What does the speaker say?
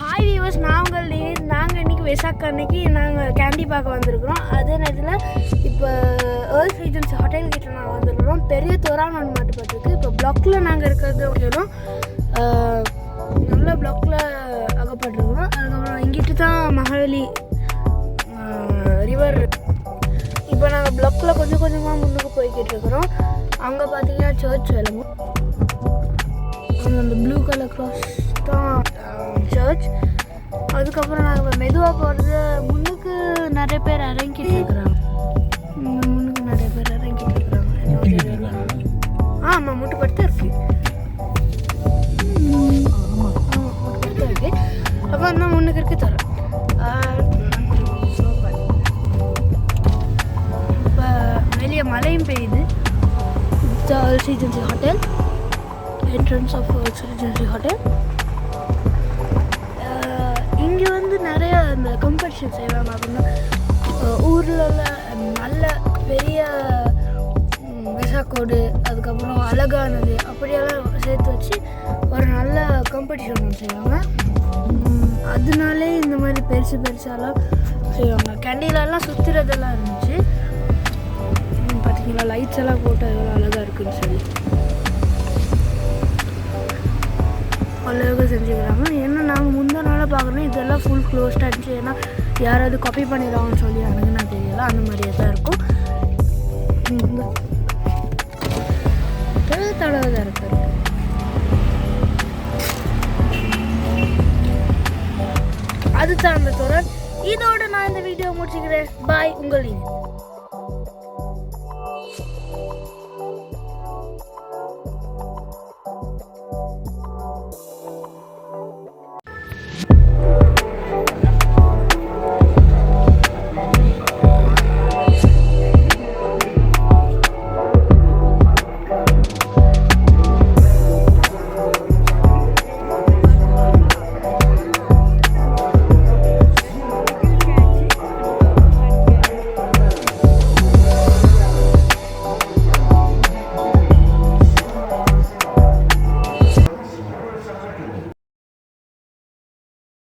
Hi viewers, நாங்கள் இன்றைக்கி வெசாக் அன்னைக்கு நாங்கள் கேண்டி பார்க்க வந்திருக்கிறோம். அதே நேரத்தில் இப்போ ஏர்ல்ஸ் ரீஜன்சி ஹோட்டல் கிட்ட நாங்கள் வந்திருக்கிறோம். பெரிய தோரான் மாட்டு பார்த்துருக்கு. இப்போ பிளாக்கில் நாங்கள் இருக்கிறது ஓகேனும் நல்ல பிளாக்கில் அகப்பட்டிருக்கிறோம். அதுக்கப்புறம் இங்கிட்டு தான் மகாவலி ரிவர். இப்போ நாங்கள் பிளாக்கில் கொஞ்சம் கொஞ்சமாக முன்னுக்கு போய்கிட்டு இருக்கிறோம். அங்கே பார்த்தீங்கன்னா சர்ச் விளங்கும். அந்த ப்ளூ கலர் க்ராஸ் தான் சர்ச். அதுக்கப்புறம் நாங்கள் மெதுவாக போகிறது. முன்னுக்கு நிறைய பேர் இறங்கிட்டு இருக்கிறாங்க. ஆமாம், முட்டுப்பட்டு இருக்கு. முட்டுப்பட்டு இருக்கு. அப்போ இன்னும் முன்னுக்கு இருக்கு தரோம். இப்போ வெளியே மழையும் பெய்யுது. Earls Regency hotel, entrance of Earls Regency hotel. இங்கே வந்து நிறைய இந்த காம்படிஷன் செய்வாங்க. அப்படின்னா ஊரில் நல்ல பெரிய வெசாக்கோடு, அதுக்கப்புறம் அழகானது அப்படியெல்லாம் சேர்த்து வச்சு ஒரு நல்ல காம்படிஷன் ஒன்று செய்வாங்க. அதனாலே இந்த மாதிரி பெருசு பெருசாலாம் செய்வாங்க. கேண்டிலெல்லாம் சுற்றுறதெல்லாம் இருந்துச்சு. பார்த்தீங்களா, லைட்ஸ் எல்லாம் போட்டு எவ்வளோ அழகாக இருக்குன்னு சொல்லி அழகாக செஞ்சுக்கிறாங்க. ஏன்னா நாங்கள் முந்தின நாளாக பார்க்குறோம், இதெல்லாம் ஃபுல் க்ளோஸ்டாக இருந்துச்சு. ஏன்னா யாராவது காப்பி பண்ணிடுவாங்கன்னு சொல்லி எனக்கு நான் தெரியல. அந்த மாதிரியே தான் இருக்கும். தடவை தான் இருக்கு. அதுதான் அந்த தொடர். இதோட நான் இந்த வீடியோ முடிச்சுக்கிறேன். பாய், உங்கள்